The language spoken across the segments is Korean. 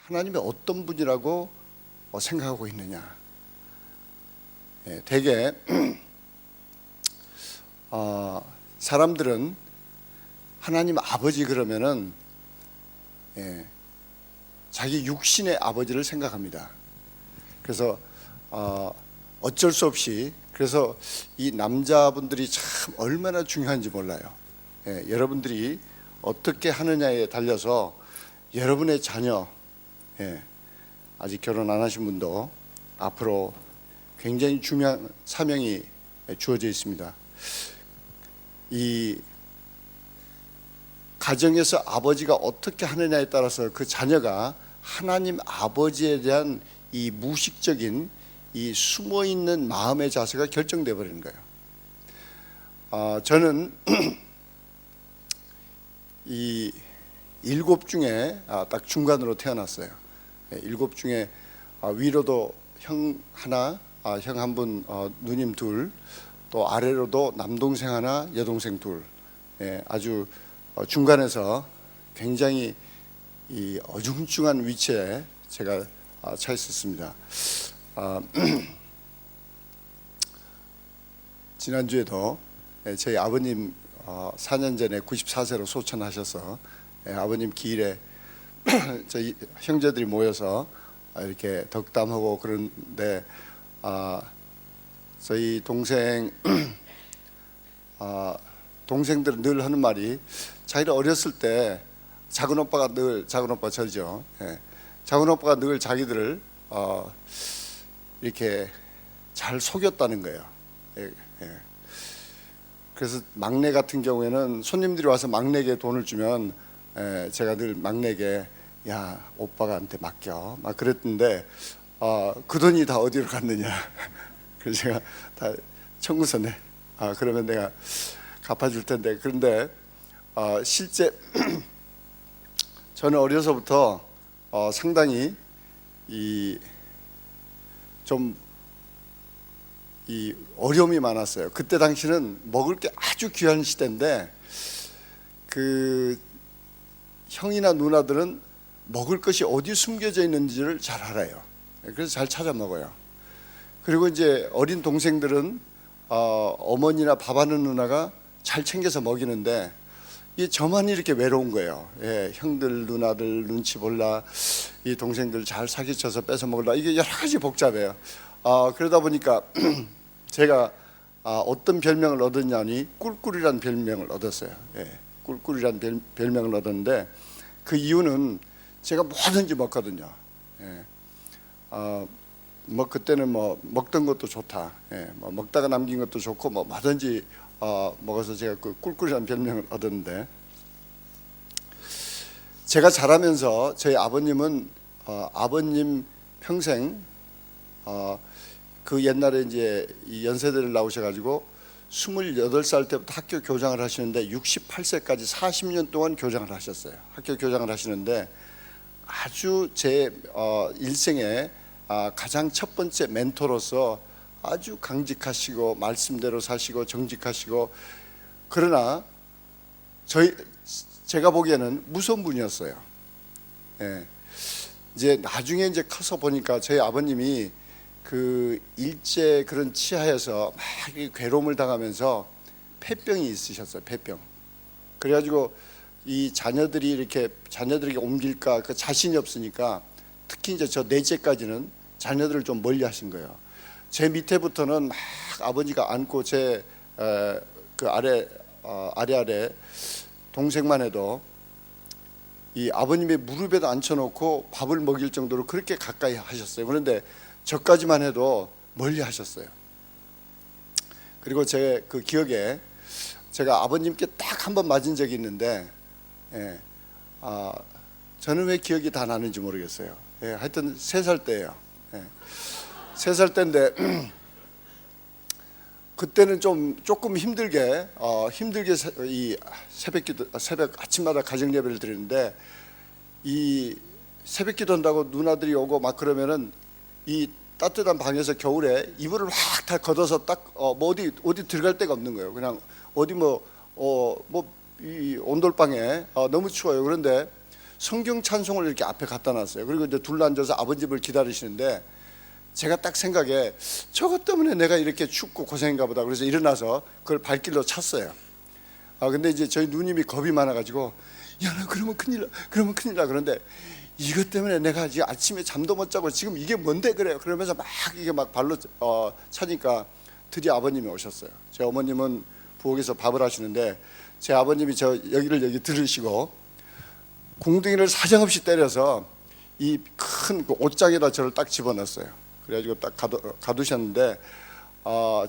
하나님이 어떤 분이라고 생각하고 있느냐. 대개 사람들은 하나님 아버지 그러면은 자기 육신의 아버지를 생각합니다. 그래서 어쩔 수 없이, 그래서 이 남자분들이 참 얼마나 중요한지 몰라요. 여러분들이 어떻게 하느냐에 달려서 여러분의 자녀, 아직 결혼 안 하신 분도 앞으로 굉장히 중요한 사명이 주어져 있습니다. 이 가정에서 아버지가 어떻게 하느냐에 따라서 그 자녀가 하나님 아버지에 대한 이 무식적인 이 숨어있는 마음의 자세가 결정돼 버리는 거예요. 저는 이 7 중에 딱 중간으로 태어났어요. 7 중에 위로도 형 하나, 형 한 분, 누님 둘, 또 아래로도 남동생 하나, 여동생 둘. 아주 중간에서 굉장히 이 어중중한 위치에 제가 차 있었습니다. 지난주에도 저희 아버님 4년 전에 94세로 소천하셔서 아버님 기일에 저희 형제들이 모여서 이렇게 덕담하고 그런데 저희 동생들은 늘 하는 말이, 자기를 어렸을 때 작은 오빠가 저죠. 작은 오빠가 늘 자기들을 이렇게 잘 속였다는 거예요. 그래서 막내 같은 경우에는 손님들이 와서 막내에게 돈을 주면 제가 늘 막내에게 야, 오빠가한테 맡겨 막 그랬는데 그 돈이 다 어디로 갔느냐. 그래서 제가 다 청구서 내. 그러면 내가 갚아줄 텐데. 그런데 실제 저는 어려서부터 상당히 이 어려움이 많았어요. 그때 당시는 먹을 게 아주 귀한 시대인데 그 형이나 누나들은 먹을 것이 어디 숨겨져 있는지를 잘 알아요. 그래서 잘 찾아 먹어요. 그리고 이제 어린 동생들은 어머니나 밥하는 누나가 잘 챙겨서 먹이는데 저만 이렇게 외로운 거예요. 형들 누나들 눈치 볼라, 이 동생들 잘 사기쳐서 뺏어 먹을라, 이게 여러 가지 복잡해요. 그러다 보니까 제가 어떤 별명을 얻었냐니 꿀꿀이란 별명을 얻었어요. 꿀꿀이란 별명을 얻었는데 그 이유는 제가 뭐든지 먹거든요. 뭐 그때는 뭐 먹던 것도 좋다, 뭐 먹다가 남긴 것도 좋고 뭐 뭐든지 먹어서 제가 그 꿀꿀이란 별명을 얻었는데, 제가 자라면서 저희 아버님은 아버님 평생 그 옛날에 이제 이 연세대를 나오셔가지고 28살 때부터 학교 교장을 하시는데 68세까지 40년 동안 교장을 하셨어요. 학교 교장을 하시는데 아주 제 일생에 가장 첫 번째 멘토로서 아주 강직하시고 말씀대로 사시고 정직하시고, 그러나 제가 보기에는 무서운 분이었어요. 이제 나중에 이제 커서 보니까 저희 아버님이 그 일제 그런 치하에서 막 괴로움을 당하면서 폐병이 있으셨어요. 폐병. 그래가지고 이 자녀들에게 옮길까 그 자신이 없으니까, 특히 이제 저 넷째까지는 자녀들을 좀 멀리하신 거예요. 제 밑에부터는 막 아버지가 안고 제 그 아래 동생만 해도 이 아버님의 무릎에도 앉혀놓고 밥을 먹일 정도로 그렇게 가까이 하셨어요. 그런데 저까지만 해도 멀리 하셨어요. 그리고 제 그 기억에 제가 아버님께 딱 한 번 맞은 적이 있는데, 저는 왜 기억이 다 나는지 모르겠어요. 하여튼 3살 때예요. 3살 때인데 그때는 조금 힘들게 이 새벽 아침마다 가정 예배를 드리는데, 이 새벽 기도한다고 누나들이 오고 막 그러면은 이 따뜻한 방에서 겨울에 이불을 확 다 걷어서 딱 뭐 어디 들어갈 데가 없는 거예요. 그냥 어디 이 온돌방에 너무 추워요. 그런데 성경 찬송을 이렇게 앞에 갖다 놨어요. 그리고 이제 둘러앉아서 아버님을 기다리시는데 제가 딱 생각에 저것 때문에 내가 이렇게 춥고 고생인가 보다. 그래서 일어나서 그걸 발길로 찼어요. 근데 이제 저희 누님이 겁이 많아가지고 야, 나 그러면 큰일 나, 그러면 큰일 나. 그런데 이것 때문에 내가 지금 아침에 잠도 못 자고 지금 이게 뭔데 그래요. 그러면서 막 이게 막 발로 차니까 드디어 아버님이 오셨어요. 제 어머님은 부엌에서 밥을 하시는데 제 아버님이 저 여기 들으시고 궁둥이를 사정없이 때려서 이 큰 옷장에다 저를 딱 집어넣었어요. 그래가지고 딱 가두셨는데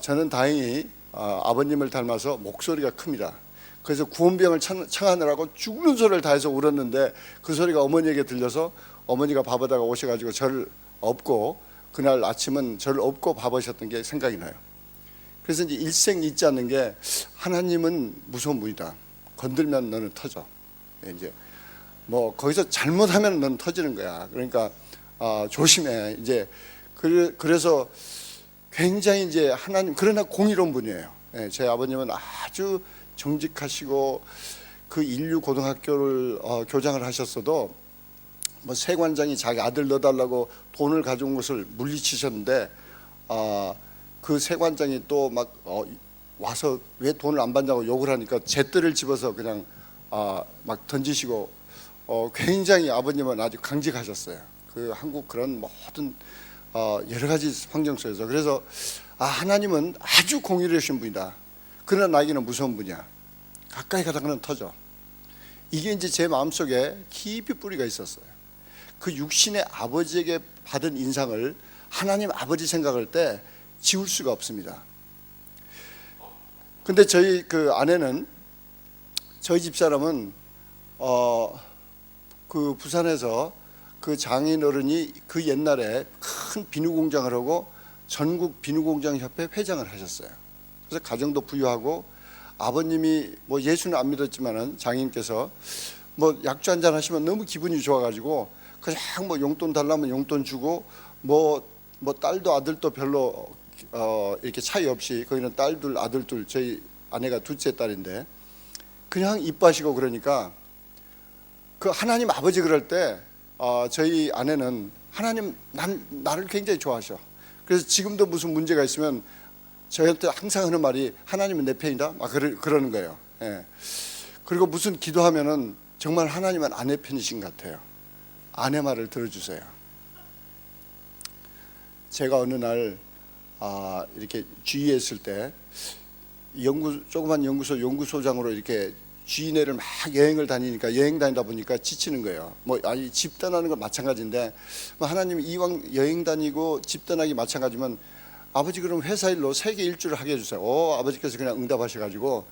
저는 다행히 아버님을 닮아서 목소리가 큽니다. 그래서 구원병을 청하느라고 죽는 소리를 다해서 울었는데 그 소리가 어머니에게 들려서 어머니가 밥하다가 오셔가지고 저를 업고 그날 아침은 저를 업고 밥하셨던 게 생각이 나요. 그래서 이제 일생 잊지 않는 게 하나님은 무서운 분이다. 건들면 너는 터져. 이제 뭐 거기서 잘못하면 너는 터지는 거야. 그러니까 조심해. 이제 그래서 굉장히 이제 하나님 그러나 공의로운 분이에요. 제 아버님은 아주 정직하시고 그 인류 고등학교를 교장을 하셨어도 뭐 세관장이 자기 아들 넣어달라고 돈을 가져온 것을 물리치셨는데 그 세관장이 또 막 와서 왜 돈을 안 받냐고 욕을 하니까 잿들을 집어서 그냥 막 던지시고 굉장히 아버님은 아주 강직하셨어요. 그 한국 그런 모든 여러 가지 환경 속에서. 그래서 하나님은 아주 공의로우신 분이다. 그러나 나에게는 무서운 분이야. 가까이 가다가는 터져. 이게 이제 제 마음속에 깊이 뿌리가 있었어요. 그 육신의 아버지에게 받은 인상을 하나님 아버지 생각할 때 지울 수가 없습니다. 근데 저희 그 아내는 저희 집사람은 그 부산에서 그 장인어른이 그 옛날에 큰 비누 공장을 하고 전국 비누공장 협회 회장을 하셨어요. 그래서 가정도 부유하고 아버님이 뭐 예수는 안 믿었지만은 장인께서 뭐 약주 한잔 하시면 너무 기분이 좋아가지고 그냥 뭐 용돈 달라면 용돈 주고 뭐 딸도 아들도 별로 이렇게 차이 없이 거기는 딸 둘 아들 둘 저희 아내가 둘째 딸인데 그냥 이뻐하시고 그러니까 그 하나님 아버지 그럴 때 저희 아내는 하나님 나를 굉장히 좋아하셔. 그래서 지금도 무슨 문제가 있으면 저한테 항상 하는 말이 하나님은 내 편이다 막 그러는 거예요. 예. 그리고 무슨 기도하면은 정말 하나님은 아내 편이신 것 같아요. 아내 말을 들어주세요. 제가 어느 날 이렇게 주위에 있을 때 조그만 연구소장으로 이렇게 주인회를 막 여행을 다니니까 여행 다니다 보니까 지치는 거예요. 뭐 집 떠나는 건 마찬가지인데 뭐 하나님 이왕 여행 다니고 집 떠나기 마찬가지면 아버지 그럼 회사 일로 세계 일주를 하게 해주세요. 아버지께서 그냥 응답하셔가지고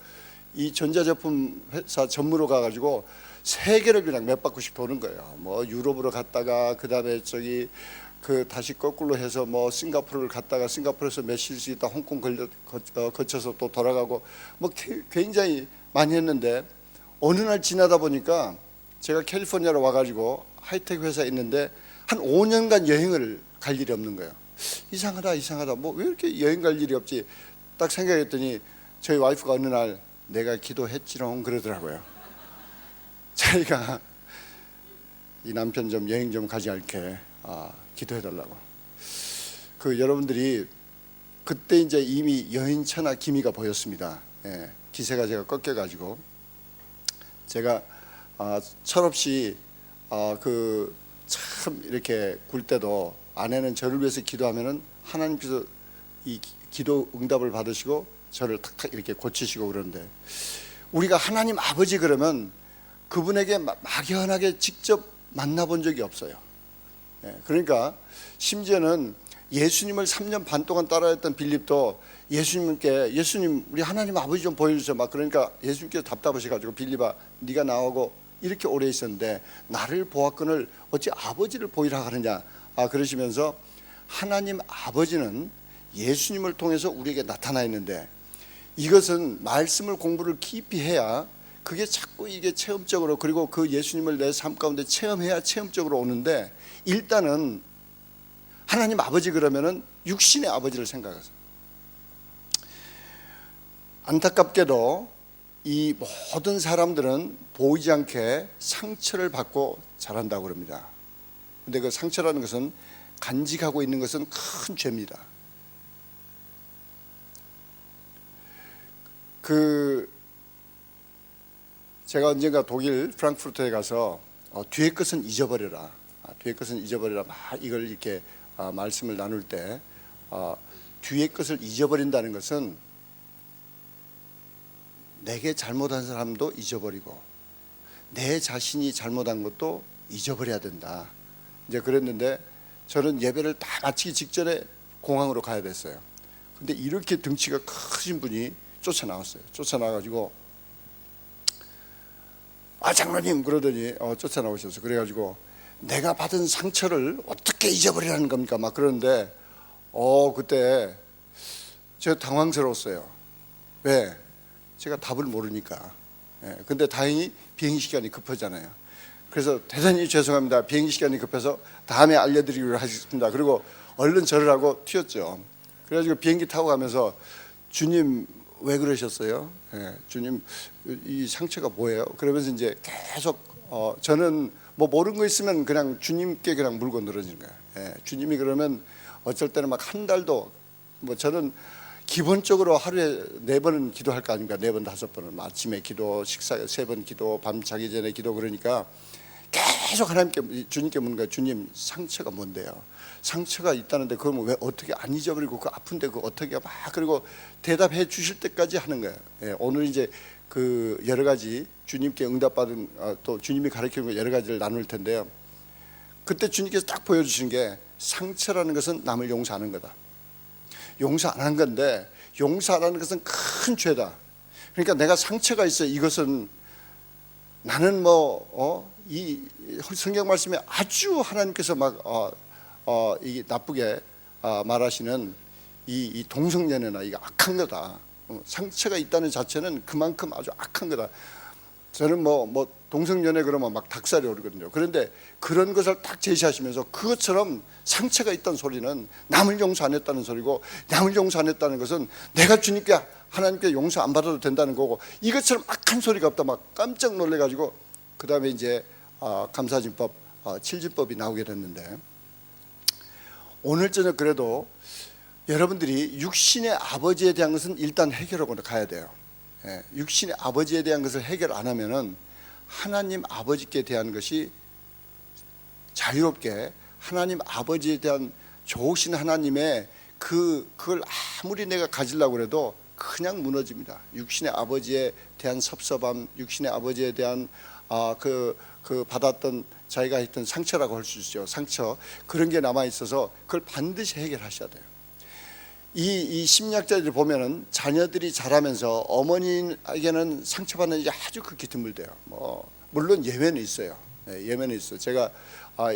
이 전자제품 회사 전무로 가가지고 세계를 그냥 몇 바퀴씩 도는 거예요. 뭐 유럽으로 갔다가 그 다음에 다시 거꾸로 해서 뭐 싱가포르를 갔다가 싱가포르에서 며칠씩 있다 홍콩 거쳐서 또 돌아가고 뭐 굉장히 많이 했는데 어느 날 지나다 보니까 제가 캘리포니아로 와가지고 하이텍 회사에 있는데 한 5년간 여행을 갈 일이 없는 거예요. 이상하다. 뭐 왜 이렇게 여행 갈 일이 없지? 딱 생각했더니 저희 와이프가 어느 날 내가 기도했지롱 그러더라고요. 자기가 이 남편 좀 여행 좀 가지 않게 기도해달라고. 여러분들이 그때 이제 이미 여인천하 기미가 보였습니다. 예, 기세가 제가 꺾여가지고 제가 철없이 참 이렇게 굴 때도 아내는 저를 위해서 기도하면은 하나님께서 이 기도 응답을 받으시고 저를 탁탁 이렇게 고치시고 그러는데 우리가 하나님 아버지 그러면 그분에게 막연하게 직접 만나본 적이 없어요. 그러니까 심지어는 예수님을 3년 반 동안 따라했던 빌립도 예수님 우리 하나님 아버지 좀 보여주세요 막 그러니까 예수님께서 답답하셔가지고 빌립아 네가 나오고 이렇게 오래 있었는데 나를 보았거늘 어찌 아버지를 보이라 하느냐 그러시면서 하나님 아버지는 예수님을 통해서 우리에게 나타나 있는데 이것은 말씀을 공부를 깊이 해야 그게 자꾸 이게 체험적으로 그리고 그 예수님을 내 삶 가운데 체험해야 체험적으로 오는데 일단은 하나님 아버지 그러면은 육신의 아버지를 생각하세요. 안타깝게도 이 모든 사람들은 보이지 않게 상처를 받고 자란다고 그럽니다. 근데 그 상처라는 것은 간직하고 있는 것은 큰 죄입니다. 제가 언젠가 독일 프랑크푸르트에 가서 뒤의 것은 잊어버려라. 뒤의 것은 잊어버려라. 막 이걸 이렇게 말씀을 나눌 때 뒤의 것을 잊어버린다는 것은 내게 잘못한 사람도 잊어버리고 내 자신이 잘못한 것도 잊어버려야 된다. 이제 그랬는데 저는 예배를 다 마치기 직전에 공항으로 가야 됐어요. 근데 이렇게 등치가 크신 분이 쫓아나왔어요. 쫓아나가지고 장로님 그러더니 쫓아나오셔서 그래가지고 내가 받은 상처를 어떻게 잊어버리라는 겁니까? 막 그러는데 그때 제가 당황스러웠어요. 왜? 제가 답을 모르니까. 근데 다행히 비행기 시간이 급하잖아요. 그래서 대단히 죄송합니다. 비행기 시간이 급해서 다음에 알려드리기로 하겠습니다. 그리고 얼른 절을 하고 튀었죠. 그래가지고 비행기 타고 가면서 주님 왜 그러셨어요? 주님 이 상처가 뭐예요? 그러면서 이제 계속 저는 뭐 모르는 거 있으면 그냥 주님께 그냥 물고 늘어지는 거예요. 주님이 그러면 어쩔 때는 막 한 달도 뭐 저는 기본적으로 하루에 4번은 기도할 거 아닙니까? 4번 5번은 아침에 기도, 식사 3번 기도, 밤 자기 전에 기도. 그러니까 계속 하나님께 주님께 묻는 거예요. 주님 상처가 뭔데요? 상처가 있다는데 그걸 왜 어떻게 안 잊어버리고 그 아픈데 그 어떻게 막 그리고 대답해 주실 때까지 하는 거예요. 오늘 이제 그 여러 가지 주님께 응답받은 또 주님이 가르치는 거 여러 가지를 나눌 텐데요. 그때 주님께서 딱 보여주시는 게 상처라는 것은 남을 용서하는 거다. 용서 안 한 건데 용서하라는 것은 큰 죄다. 그러니까 내가 상처가 있어. 이것은 나는 이 성경 말씀에 아주 하나님께서 막 이게 나쁘게 말하시는 이 동성연애나 이거 악한 거다. 상처가 있다는 자체는 그만큼 아주 악한 거다. 저는 뭐 동성연애 그러면 막 닭살이 오르거든요. 그런데 그런 것을 딱 제시하시면서 그것처럼 상처가 있다는 소리는 남을 용서 안 했다는 소리고, 남을 용서 안 했다는 것은 내가 주님께 하나님께 용서 안 받아도 된다는 거고, 이것처럼 악한 소리가 없다. 막 깜짝 놀래가지고 그 다음에 이제 감사진법 7진법이 나오게 됐는데, 오늘 저녁 그래도 여러분들이 육신의 아버지에 대한 것은 일단 해결하고 가야 돼요. 육신의 아버지에 대한 것을 해결 안 하면은 하나님 아버지께 대한 것이 자유롭게 하나님 아버지에 대한 좋으신 하나님의 그걸 아무리 내가 가지려고 해도 그냥 무너집니다. 육신의 아버지에 대한 섭섭함, 육신의 아버지에 대한 그 받았던 자기가 했던 상처라고 할 수 있죠. 상처, 그런 게 남아 있어서 그걸 반드시 해결하셔야 돼요. 이 심리학자들이 보면은 자녀들이 자라면서 어머니에게는 상처받는 일이 아주 극히 드물대요. 물론 예외는 있어요. 예외는 있어요. 제가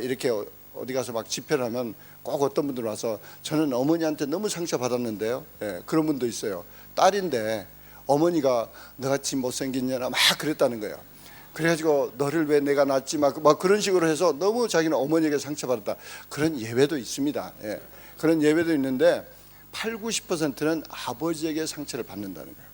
이렇게 어디 가서 막 집회를 하면 꼭 어떤 분들 와서 저는 어머니한테 너무 상처받았는데요. 그런 분도 있어요. 딸인데 어머니가 너같이 못생겼냐나 막 그랬다는 거예요. 그래가지고 너를 왜 내가 낳지 막 그런 식으로 해서 너무 자기는 어머니에게 상처받았다. 그런 예외도 있습니다. 그런 예외도 있는데 80~90%는 아버지에게 상처를 받는다는 거예요.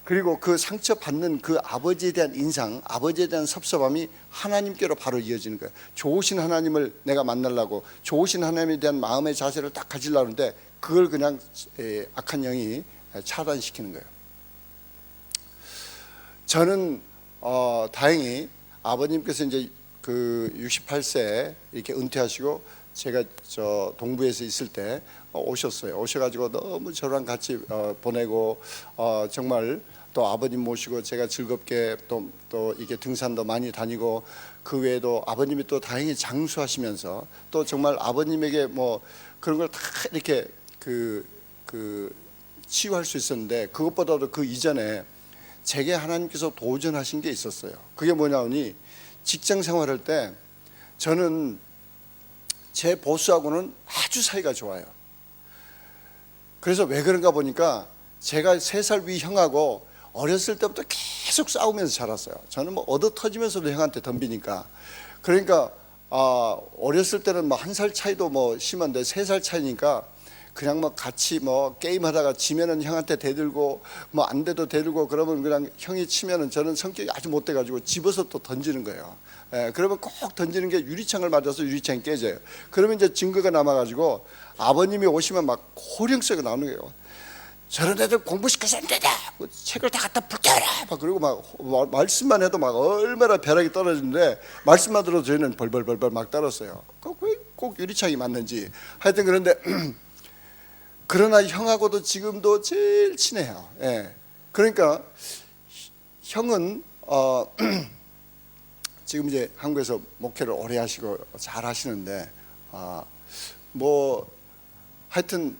그리고 그 상처받는 그 아버지에 대한 인상, 아버지에 대한 섭섭함이 하나님께로 바로 이어지는 거예요. 좋으신 하나님을 내가 만나려고, 좋으신 하나님에 대한 마음의 자세를 딱 가지려고 하는데 그걸 그냥 악한 영이 차단시키는 거예요. 저는 다행히 아버님께서 이제 그 68세 이렇게 은퇴하시고 제가 저 동부에서 있을 때 오셨어요. 오셔가지고 너무 저랑 같이 보내고 정말 또 아버님 모시고 제가 즐겁게 또 이게 등산도 많이 다니고, 그 외에도 아버님이 또 다행히 장수하시면서 또 정말 아버님에게 뭐 그런 걸 다 이렇게 치유할 수 있었는데, 그것보다도 그 이전에 제게 하나님께서 도전하신 게 있었어요. 그게 뭐냐니, 직장 생활할 때 저는 제 보스하고는 아주 사이가 좋아요. 그래서 왜 그런가 보니까 제가 3살 위 형하고 어렸을 때부터 계속 싸우면서 자랐어요. 저는 뭐 얻어 터지면서도 형한테 덤비니까. 그러니까 어렸을 때는 뭐 1살 차이도 뭐 심한데 3살 차이니까 그냥 뭐 같이 뭐 게임하다가 지면은 형한테 대들고 뭐 안 돼도 대들고 그러면 그냥 형이 치면은 저는 성격이 아주 못돼 가지고 집어서 또 던지는 거예요. 그러면 꼭 던지는 게 유리창을 맞아서 유리창이 깨져요. 그러면 이제 증거가 남아 가지고 아버님이 오시면 막 호령소리가 나오는 거예요. 저런 애들 공부시켜서 안 되다. 책을 다 갖다 불태워라. 막 그리고 막 말씀만 해도 막 얼마나 벼락이 떨어지는데 말씀만 들어도 저희는 벌벌벌벌 막 떨었어요. 꼭 유리창이 맞는지 하여튼 그런데 그러나 형하고도 지금도 제일 친해요. 예. 그러니까 형은 지금 이제 한국에서 목회를 오래 하시고 잘 하시는데 뭐 하여튼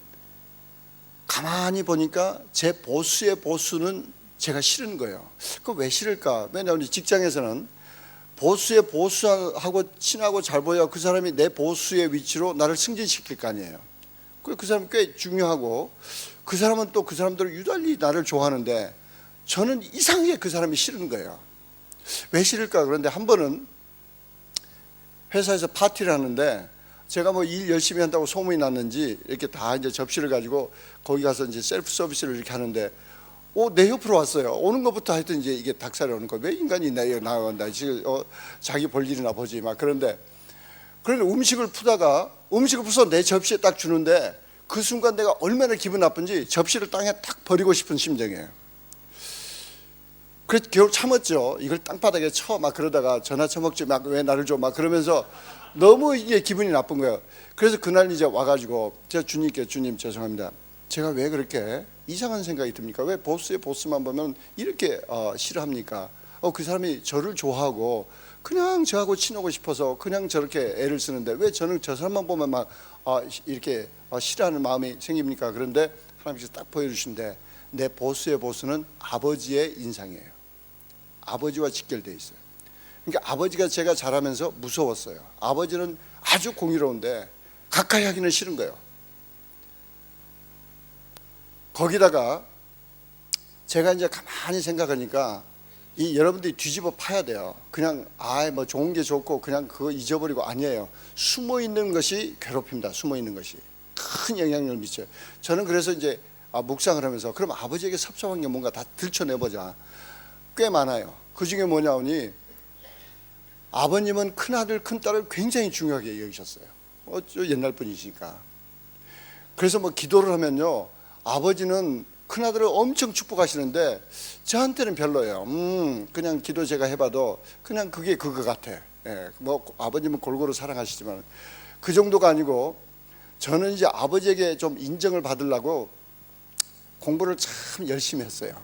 가만히 보니까 제 보스의 보스는 제가 싫은 거예요. 그 왜 싫을까? 왜냐하면 직장에서는 보스의 보스하고 친하고 잘 보여 그 사람이 내 보스의 위치로 나를 승진시킬 거 아니에요. 그 사람이 꽤 중요하고 그 사람은 또 그 사람들을 유달리 나를 좋아하는데 저는 이상하게 그 사람이 싫은 거예요. 왜 싫을까? 그런데 한 번은 회사에서 파티를 하는데 제가 뭐 일 열심히 한다고 소문이 났는지 이렇게 다 이제 접시를 가지고 거기 가서 이제 셀프 서비스를 이렇게 하는데 내 옆으로 왔어요. 오는 것부터 하여튼 이제 이게 닭살이 오는 거. 왜 인간이 내 나간다. 지금 자기 볼 일이나 보지 막 그런데 음식을 푸다가 음식을 풀어서 내 접시에 딱 주는데 그 순간 내가 얼마나 기분 나쁜지 접시를 땅에 딱 버리고 싶은 심정이에요. 그래서 겨우 참았죠. 이걸 땅바닥에 쳐 막 그러다가 전화 쳐먹지 막 왜 나를 줘 막 그러면서 너무 이게 기분이 나쁜 거예요. 그래서 그날 이제 와가지고 제가 주님께 주님 죄송합니다. 제가 왜 그렇게 이상한 생각이 듭니까? 왜 보스의 보스만 보면 이렇게 싫어합니까? 그 사람이 저를 좋아하고 그냥 저하고 친하고 싶어서 그냥 저렇게 애를 쓰는데 왜 저는 저 사람만 보면 막 이렇게 싫어하는 마음이 생깁니까? 그런데 하나님께서 딱 보여주신데 내 보스의 보스는 아버지의 인상이에요. 아버지와 직결되어 있어요. 그러니까 아버지가 제가 자라면서 무서웠어요. 아버지는 아주 공의로운데 가까이 하기는 싫은 거예요. 거기다가 제가 이제 가만히 생각하니까 여러분들이 뒤집어 파야 돼요. 그냥 뭐 좋은 게 좋고 그냥 그거 잊어버리고 아니에요. 숨어 있는 것이 괴롭힙니다. 숨어 있는 것이 큰 영향력을 미쳐요. 저는 그래서 이제 묵상을 하면서 그럼 아버지에게 섭섭한 게 뭔가 다 들춰내보자. 꽤 많아요. 그 중에 뭐냐오니 아버님은 큰아들 큰딸을 굉장히 중요하게 여기셨어요. 옛날 분이시니까. 그래서 뭐 기도를 하면요 아버지는 큰아들을 엄청 축복하시는데 저한테는 별로예요. 그냥 기도 제가 해봐도 그냥 그게 그거 같아. 뭐 아버님은 골고루 사랑하시지만 그 정도가 아니고 저는 이제 아버지에게 좀 인정을 받으려고 공부를 참 열심히 했어요.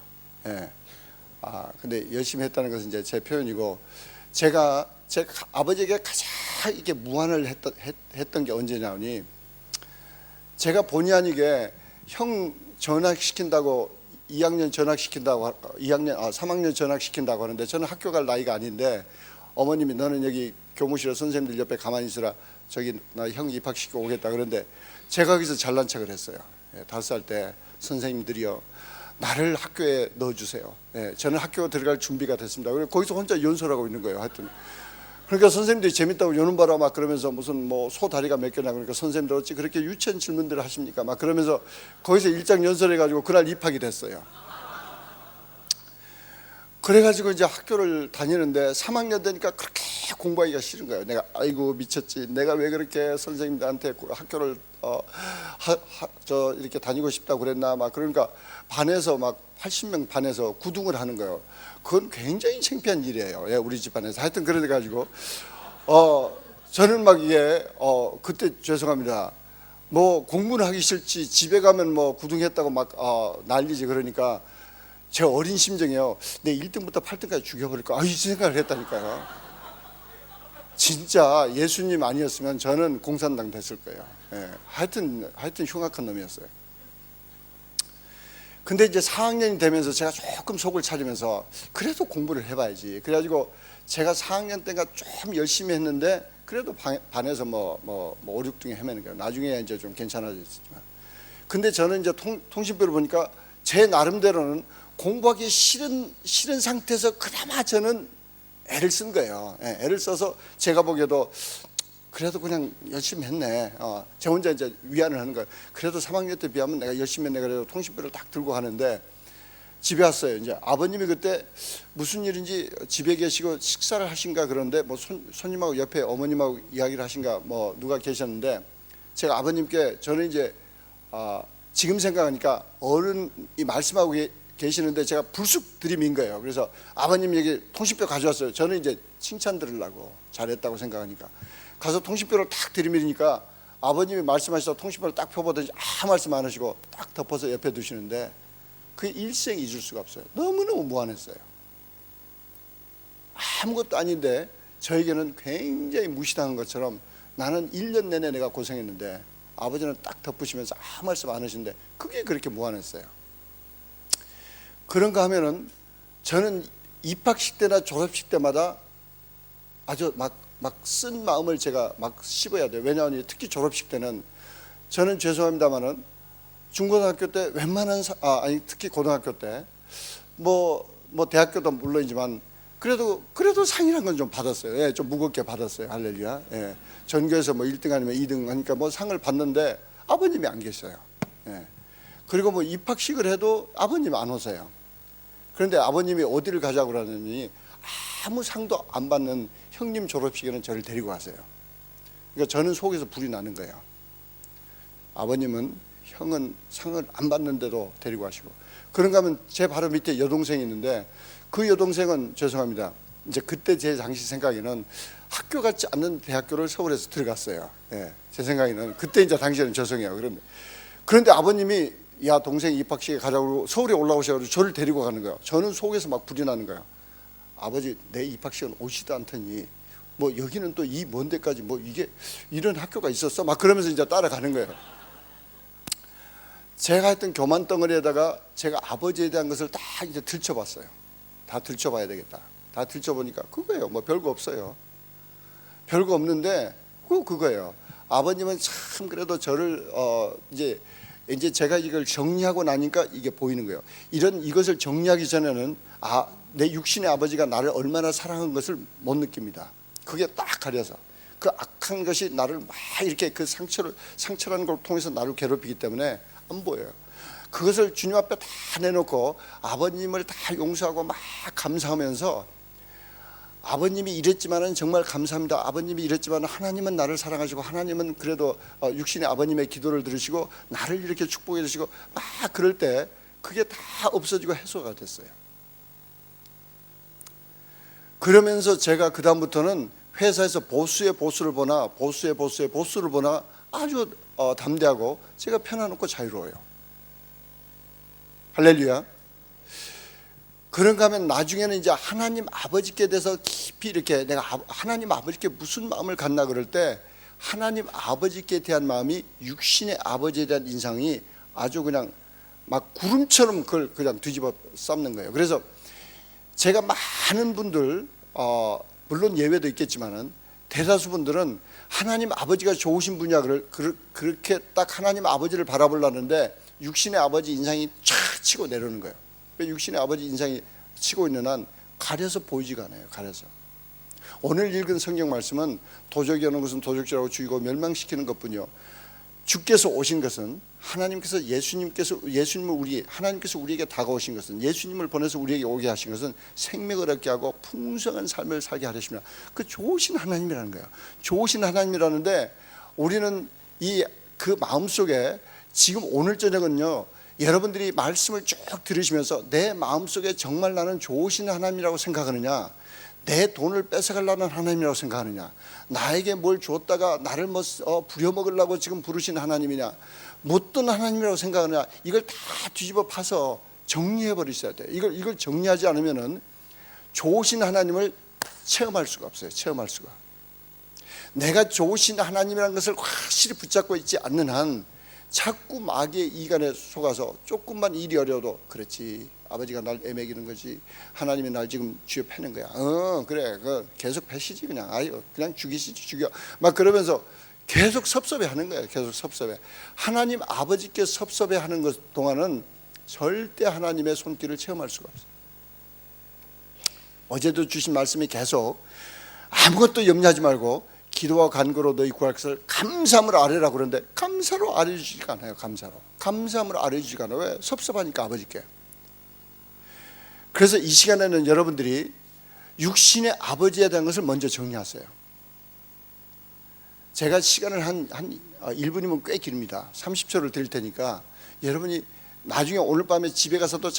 근데 열심히 했다는 것은 이제 제 표현이고 제가 아버지에게 가장 이렇게 무한을 했던 게 언제냐니 제가 본의 아니게 형 전학시킨다고 2학년 전학시킨다고 3학년 전학시킨다고 하는데 저는 학교 갈 나이가 아닌데 어머님이 너는 여기 교무실에 선생님들 옆에 가만히 있으라 저기 나 형 입학시키고 오겠다 그런데 제가 거기서 잘난 척을 했어요. 5살 때 선생님들이요 나를 학교에 넣어주세요. 저는 학교 들어갈 준비가 됐습니다. 그래서 거기서 혼자 연설하고 있는 거예요. 하여튼 그러니까 선생님들이 재밌다고 요는 봐라 막 그러면서 무슨 뭐 소 다리가 몇 개나 그러니까 선생님들 어찌 그렇게 유치한 질문들을 하십니까? 막 그러면서 거기서 일장 연설해가지고 그날 입학이 됐어요. 그래가지고 이제 학교를 다니는데 3학년 되니까 그렇게 공부하기가 싫은 거예요. 내가 아이고 미쳤지. 내가 왜 그렇게 선생님들한테 학교를 이렇게 다니고 싶다고 그랬나 막 그러니까 반에서 막 80명 반에서 구둥을 하는 거예요. 그건 굉장히 창피한 일이에요. 우리 집안에서 하여튼 그래 가지고 저는 막 이게 그때 죄송합니다. 뭐 공부는 하기 싫지 집에 가면 뭐 구둥했다고 막 난리지 그러니까 제 어린 심정이요. 내 1등부터 8등까지 죽여버릴까? 이 생각을 했다니까요. 진짜 예수님 아니었으면 저는 공산당 됐을 거예요. 하여튼 흉악한 놈이었어요. 근데 이제 4학년이 되면서 제가 조금 속을 차리면서 그래도 공부를 해봐야지. 그래가지고 제가 4학년 때가 좀 열심히 했는데 그래도 반에서 뭐 5, 6등에 헤매는 거예요. 나중에 이제 좀 괜찮아졌지만. 근데 저는 이제 통신표를 보니까 제 나름대로는 공부하기 싫은 상태에서 그나마 저는 애를 쓴 거예요. 애를 써서 제가 보기에도 그래도 그냥 열심히 했네. 제 혼자 이제 위안을 하는 거예요. 그래도 3학년 때 비하면 내가 열심히 했네. 그래도 통신표를 딱 들고 가는데 집에 왔어요. 이제 아버님이 그때 무슨 일인지 집에 계시고 식사를 하신가 그런데 뭐 손님하고 옆에 어머님하고 이야기를 하신가 뭐 누가 계셨는데 제가 아버님께 저는 이제 지금 생각하니까 어른이 말씀하고 계시는데 제가 불쑥 들이민 거예요. 그래서 아버님 얘기 통신표 가져왔어요. 저는 이제 칭찬 들으려고 잘했다고 생각하니까 가서 통신표를 딱 들이밀으니까 아버님이 말씀하시다 통신표를 딱 펴보더니 아무 말씀 안 하시고 딱 덮어서 옆에 두시는데 그 일생 잊을 수가 없어요. 너무너무 무안했어요. 아무것도 아닌데 저에게는 굉장히 무시당한 것처럼 나는 1년 내내 내가 고생했는데 아버지는 딱 덮으시면서 아무 말씀 안 하시는데 그게 그렇게 무안했어요. 그런가 하면은 저는 입학식 때나 졸업식 때마다 아주 막 쓴 마음을 제가 막 씹어야 돼요. 왜냐하면 특히 졸업식 때는 저는 죄송합니다만은 중고등학교 때 웬만한 아니 특히 고등학교 때 뭐 대학교도 물론이지만 그래도 상이란 건 좀 받았어요. 예, 좀 무겁게 받았어요. 할렐루야. 예, 전교에서 뭐 1등 아니면 2등 하니까 뭐 상을 받는데 아버님이 안 계셔요. 예, 그리고 뭐 입학식을 해도 아버님 안 오세요. 그런데 아버님이 어디를 가자고 그러느니 아무 상도 안 받는 형님 졸업식에는 저를 데리고 가세요. 그러니까 저는 속에서 불이 나는 거예요. 아버님은 형은 상을 안 받는데도 데리고 가시고 그런가 하면 제 바로 밑에 여동생이 있는데 그 여동생은 죄송합니다. 이제 그때 제 당시 생각에는 학교 같지 않는 대학교를 서울에서 들어갔어요. 예, 제 생각에는 그때 이제 당시에는 죄송해요. 그런데 아버님이 야 동생 입학식에 가자고 서울에 올라오셔가지고 저를 데리고 가는 거예요. 저는 속에서 막 불이 나는 거예요. 아버지 내 입학식은 오지도 않더니 뭐 여기는 또 이 먼 데까지 뭐 이게 이런 학교가 있었어? 막 그러면서 이제 따라가는 거예요. 제가 했던 교만 덩어리에다가 제가 아버지에 대한 것을 다 이제 들춰봤어요. 다 들춰봐야 되겠다. 다 들춰보니까 그거예요. 뭐 별거 없어요. 별거 없는데 그거예요. 아버님은 참 그래도 저를 이제 제가 이걸 정리하고 나니까 이게 보이는 거예요. 이것을 정리하기 전에는 내 육신의 아버지가 나를 얼마나 사랑한 것을 못 느낍니다. 그게 딱 가려서 그 악한 것이 나를 막 이렇게 그 상처라는 걸 통해서 나를 괴롭히기 때문에 안 보여요. 그것을 주님 앞에 다 내놓고 아버님을 다 용서하고 막 감사하면서 아버님이 이랬지만은 정말 감사합니다. 아버님이 이랬지만 하나님은 나를 사랑하시고 하나님은 그래도 육신의 아버님의 기도를 들으시고 나를 이렇게 축복해 주시고 막 그럴 때 그게 다 없어지고 해소가 됐어요. 그러면서 제가 그 다음부터는 회사에서 보스의 보스를 보나 보스의 보스의 보스를 보나 아주 담대하고 제가 편안하고 자유로워요. 할렐루야. 그런가 하면 나중에는 이제 하나님 아버지께 대해서 깊이 이렇게 내가 하나님 아버지께 무슨 마음을 갖나 그럴 때 하나님 아버지께 대한 마음이 육신의 아버지에 대한 인상이 아주 그냥 막 구름처럼 그걸 그냥 뒤집어 쌓는 거예요. 그래서 제가 많은 분들 물론 예외도 있겠지만은 대다수 분들은 하나님 아버지가 좋으신 분이야 그렇게 딱 하나님 아버지를 바라보려는데 육신의 아버지 인상이 쫙 치고 내려오는 거예요. 육신의 아버지 인상이 치고 있는 한 가려서 보이지가 않아요. 가려서. 오늘 읽은 성경 말씀은 도적이 오는 것은 도적질하고 죽이고 멸망시키는 것뿐이요 주께서 오신 것은 하나님께서 하나님께서 우리에게 다가오신 것은 예수님을 보내서 우리에게 오게 하신 것은 생명을 얻게 하고 풍성한 삶을 살게 하려시며 그 좋으신 하나님이라는 거예요. 좋으신 하나님이라는데 우리는 그 마음속에 지금 오늘 저녁은요 여러분들이 말씀을 쭉 들으시면서 내 마음속에 정말 나는 좋으신 하나님이라고 생각하느냐, 내 돈을 뺏어가려는 하나님이라고 생각하느냐, 나에게 뭘 줬다가 나를 부려먹으려고 지금 부르신 하나님이냐, 못된 하나님이라고 생각하느냐, 이걸 다 뒤집어 파서 정리해 버리셔야 돼요. 이걸 정리하지 않으면은 좋으신 하나님을 체험할 수가 없어요. 체험할 수가. 내가 좋으신 하나님이라는 것을 확실히 붙잡고 있지 않는 한 자꾸 마귀의 이간에 속아서 조금만 일이 어려워도 그렇지 아버지가 날 애매기는 거지 하나님이 날 지금 쥐어 패는 거야. 그래 계속 패시지 그냥 그냥 죽이시지 죽여 막 그러면서 계속 섭섭해하는 거예요. 계속 섭섭해. 하나님 아버지께 섭섭해하는 것 동안은 절대 하나님의 손길을 체험할 수가 없어요. 어제도 주신 말씀이 계속 아무것도 염려하지 말고 기도와 간구로 너희 구할 것을 감사함으로 아뢰라고 그러는데 감사로 아뢰주지가 않아요. 감사함으로 아뢰주지가 않아요. 왜? 섭섭하니까 아버지께. 그래서 이 시간에는 여러분들이 육신의 아버지에 대한 것을 먼저 정리하세요. 제가 시간을 한 1분이면 꽤 길입니다. 30초를 드릴 테니까 여러분이 나중에 오늘 밤에 집에 가서도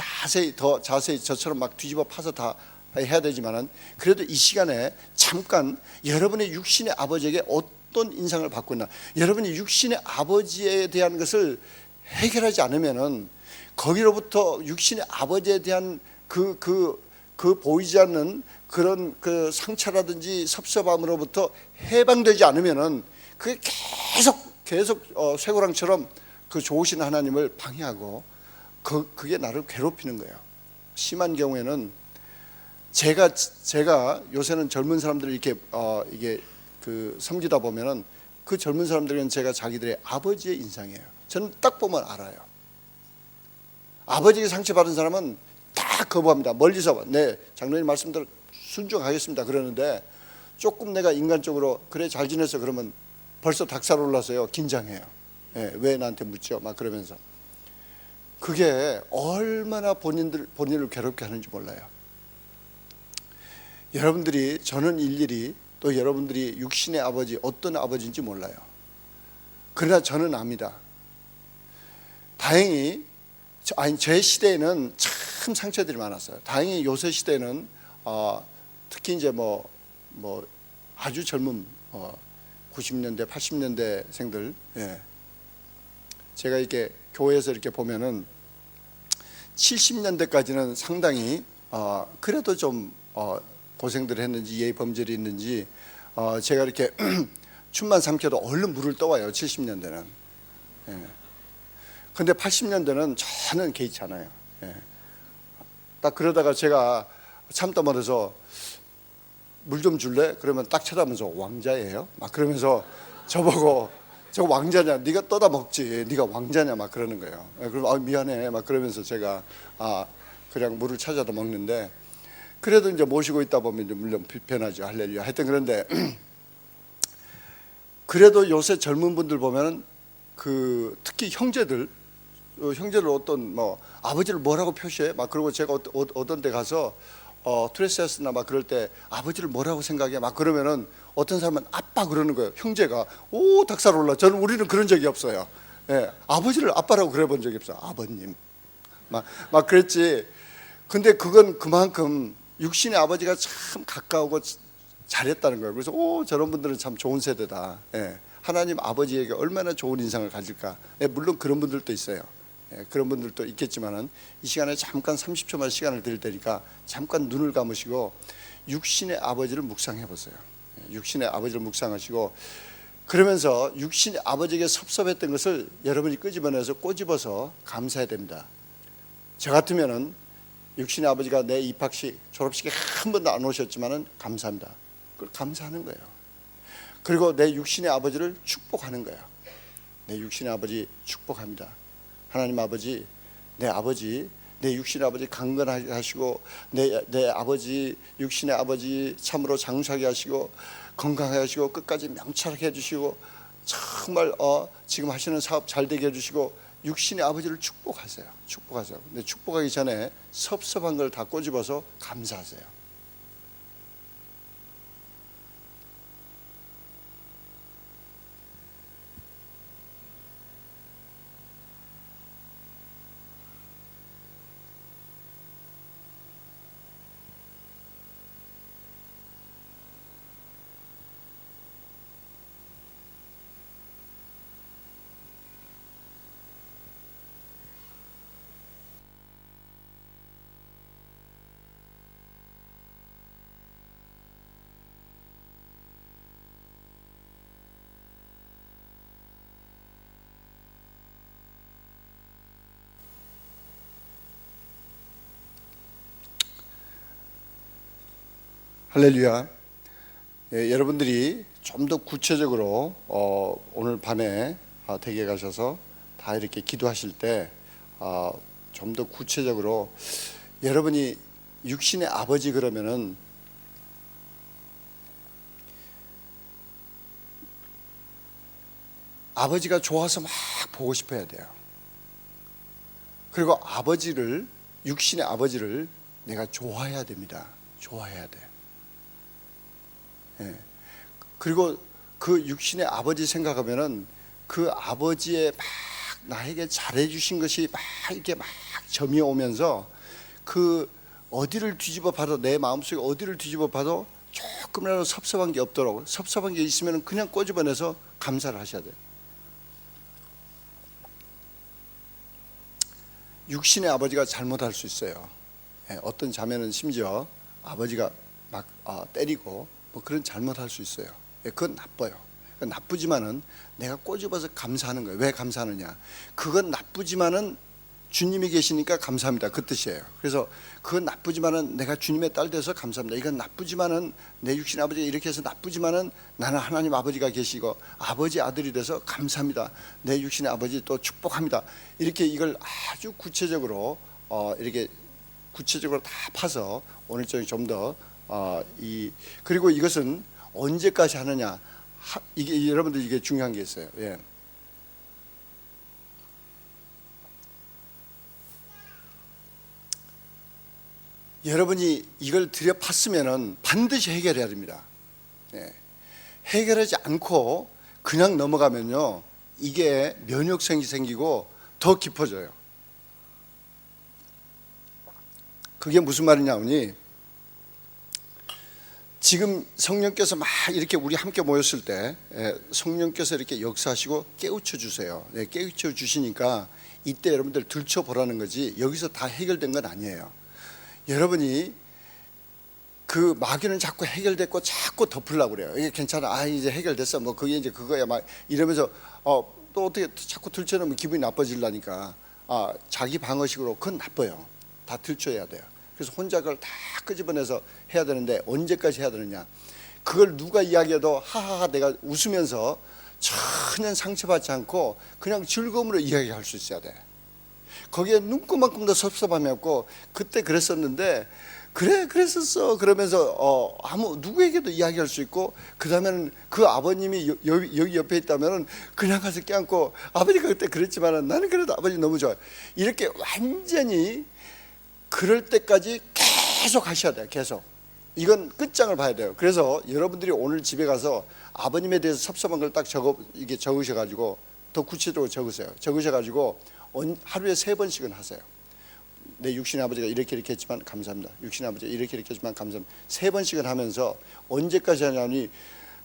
더 자세히 저처럼 막 뒤집어 파서 다 해야 되지만은 그래도 이 시간에 잠깐 여러분의 육신의 아버지에게 어떤 인상을 받고 있나, 여러분이 육신의 아버지에 대한 것을 해결하지 않으면은 거기로부터 육신의 아버지에 대한 그 보이지 않는 그런 그 상처라든지 섭섭함으로부터 해방되지 않으면은 그게 계속 쇠고랑처럼 그 좋으신 하나님을 방해하고 그게 나를 괴롭히는 거예요. 심한 경우에는 제가 요새는 젊은 사람들을 이렇게 이게 그 섬기다 보면은 그 젊은 사람들은 제가 자기들의 아버지의 인상이에요. 저는 딱 보면 알아요. 아버지에게 상처받은 사람은 다 거부합니다. 멀리서 네 장로님 말씀대로 순종하겠습니다 그러는데 조금 내가 인간적으로 그래 잘 지냈어 그러면 벌써 닭살 올라서요 긴장해요. 왜 나한테 묻죠? 막 그러면서 그게 얼마나 본인을 괴롭게 하는지 몰라요. 여러분들이 저는 일일이 또 여러분들이 육신의 아버지 어떤 아버지인지 몰라요. 그러나 저는 압니다. 다행히 제 시대에는 참 상처들이 많았어요. 다행히 요새 시대는 특히 이제 뭐 아주 젊은 90년대 80년대생들 제가 이렇게 교회에서 이렇게 보면은 70년대까지는 상당히 그래도 좀 고생들 했는지 예의 범절이 있는지 제가 이렇게 춤만 삼켜도 얼른 물을 떠와요. 70년대는. 근데 80년대는 저는 개의치 않아요. 딱 그러다가 제가 참다 말해서 물 좀 줄래? 그러면 딱 쳐다보면서 왕자예요? 막 그러면서 저보고 저 왕자냐? 네가 떠다 먹지. 네가 왕자냐? 막 그러는 거예요. 그럼 미안해. 막 그러면서 제가 그냥 물을 찾아다 먹는데 그래도 이제 모시고 있다 보면 이제 물론 변하죠. 할렐루야. 하여튼 그런데 그래도 요새 젊은 분들 보면은 그 특히 형제들 어떤 아버지를 뭐라고 표시해? 막 그러고 제가 어떤 데 가서 트레스나 막 그럴 때 아버지를 뭐라고 생각해? 막 그러면은 어떤 사람은 아빠 그러는 거예요. 형제가 오 닭살 올라. 우리는 그런 적이 없어요. 아버지를 아빠라고 그래 본 적이 없어요. 아버님 막 그랬지. 근데 그건 그만큼 육신의 아버지가 참 가까우고 잘했다는 거예요. 그래서 저런 분들은 참 좋은 세대다. 하나님 아버지에게 얼마나 좋은 인상을 가질까. 물론 그런 분들도 있어요. 그런 분들도 있겠지만은 이 시간에 잠깐 30초만 시간을 드릴 테니까 잠깐 눈을 감으시고 육신의 아버지를 묵상해 보세요. 육신의 아버지를 묵상하시고 그러면서 육신의 아버지에게 섭섭했던 것을 여러분이 끄집어내서 꼬집어서 감사해야 됩니다. 저 같으면은 육신의 아버지가 내 입학식 졸업식에 한 번도 안 오셨지만은 감사합니다. 그걸 감사하는 거예요. 그리고 내 육신의 아버지를 축복하는 거예요. 내 육신의 아버지 축복합니다. 하나님 아버지, 내 육신의 아버지 강건하게 하시고 내 아버지 육신의 아버지 참으로 장수하게 하시고 건강하게 하시고 끝까지 명철하게 해주시고 정말 지금 하시는 사업 잘 되게 해주시고 육신의 아버지를 축복하세요. 근데 축복하기 전에 섭섭한 걸 다 꼬집어서 감사하세요. 할렐루야. 여러분들이 좀 더 구체적으로 오늘 밤에 댁에 가셔서 다 이렇게 기도하실 때 좀 더 구체적으로 여러분이 육신의 아버지 그러면은 아버지가 좋아서 막 보고 싶어야 돼요. 그리고 아버지를, 육신의 아버지를 내가 좋아해야 됩니다. 좋아해야 돼요. 예. 그리고 그 육신의 아버지 생각하면은 그 아버지의 막 나에게 잘해 주신 것이 막 이렇게 막 점이 오면서 그 어디를 뒤집어 봐도, 내 마음속에 어디를 뒤집어 봐도 조금이라도 섭섭한 게 없도록, 섭섭한 게 있으면 그냥 꼬집어내서 감사를 하셔야 돼요. 육신의 아버지가 잘못할 수 있어요. 어떤 자매는 심지어 아버지가 막 때리고 뭐 그런 잘못할 수 있어요. 그건 나빠요. 그건 나쁘지만은 내가 꼬집어서 감사하는 거예요. 왜 감사하느냐? 그건 나쁘지만은 주님이 계시니까 감사합니다. 그 뜻이에요. 그래서 그건 나쁘지만은 내가 주님의 딸 돼서 감사합니다. 이건 나쁘지만은 내 육신 아버지가 이렇게 해서 나쁘지만은 나는 하나님 아버지가 계시고 아버지 아들이 돼서 감사합니다. 내 육신의 아버지 또 축복합니다. 이렇게 이걸 아주 구체적으로 이렇게 구체적으로 다 파서 오늘 저녁에 좀 더 그리고 이것은 언제까지 하느냐? 이게 여러분들 이게 중요한 게 있어요. 예. 여러분이 이걸 들여팠으면은 반드시 해결해야 됩니다. 예. 해결하지 않고 그냥 넘어가면요, 이게 면역성이 생기고 더 깊어져요. 그게 무슨 말이냐면, 지금 성령께서 막 이렇게 우리 함께 모였을 때 성령께서 이렇게 역사하시고 깨우쳐 주세요. 깨우쳐 주시니까 이때 여러분들 들춰보라는 거지, 여기서 다 해결된 건 아니에요. 여러분이 그 마귀는 자꾸 해결됐고 자꾸 덮으려고 그래요. 이게 괜찮아, 이제 해결됐어, 뭐 그게 이제 그거야, 막 이러면서 또 어떻게 자꾸 들춰놓으면 기분이 나빠지려니까 자기 방어식으로. 그건 나빠요. 다 들춰야 돼요. 그래서 혼자 그걸 다 끄집어내서 해야 되는데 언제까지 해야 되느냐? 그걸 누가 이야기해도 하하하 내가 웃으면서 전혀 상처받지 않고 그냥 즐거움으로 이야기할 수 있어야 돼. 거기에 눈곱만큼도 섭섭함이 없고, 그때 그랬었는데 그래 그랬었어 그러면서 누구에게도 이야기할 수 있고, 그 다음에는 그 아버님이 여기 옆에 있다면은 그냥 가서 껴안고, 아버지가 그때 그랬지만은 나는 그래도 아버지 너무 좋아요. 이렇게 완전히 그럴 때까지 계속 하셔야 돼요. 계속. 이건 끝장을 봐야 돼요. 그래서 여러분들이 오늘 집에 가서 아버님에 대해서 섭섭한 걸 딱 적으셔가지고, 더 구체적으로 적으셔가지고 하루에 3번씩은 하세요. 내 육신의 아버지가 이렇게 했지만 감사합니다. 육신의 아버지가 이렇게 했지만 감사합니다. 3번씩은 하면서 언제까지 하냐니,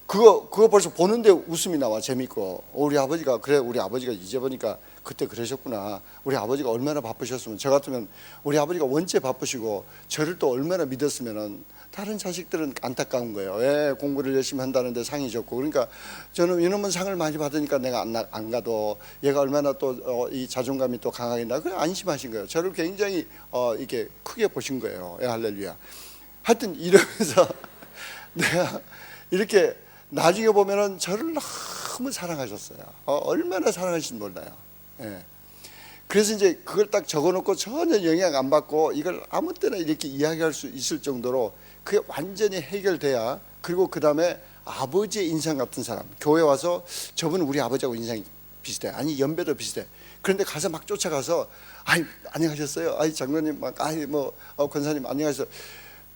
그거 벌써 보는데 웃음이 나와. 재밌고, 우리 아버지가 그래, 우리 아버지가 이제 보니까 그때 그러셨구나. 우리 아버지가 얼마나 바쁘셨으면, 저 같으면 우리 아버지가 원체 바쁘시고 저를 또 얼마나 믿었으면은. 다른 자식들은 안타까운 거예요. 공부를 열심히 한다는데 상이 적고. 그러니까 저는 이놈은 상을 많이 받으니까 내가 안 가도 얘가 얼마나 또 이 자존감이 또 강하겠나, 그래 안심하신 거예요. 저를 굉장히 이렇게 크게 보신 거예요. 할렐루야. 하여튼 이러면서 내가 이렇게 나중에 보면은 저를 너무 사랑하셨어요. 얼마나 사랑하신지 몰라요. 그래서 이제 그걸 딱 적어놓고 전혀 영향 안 받고 이걸 아무 때나 이렇게 이야기할 수 있을 정도로 그게 완전히 해결돼야. 그리고 그 다음에 아버지의 인상 같은 사람, 교회 와서 저분은 우리 아버지하고 인상이 비슷해, 아니 연배도 비슷해. 그런데 가서 막 쫓아가서 안녕하셨어요, 장로님, 권사님 안녕하세요.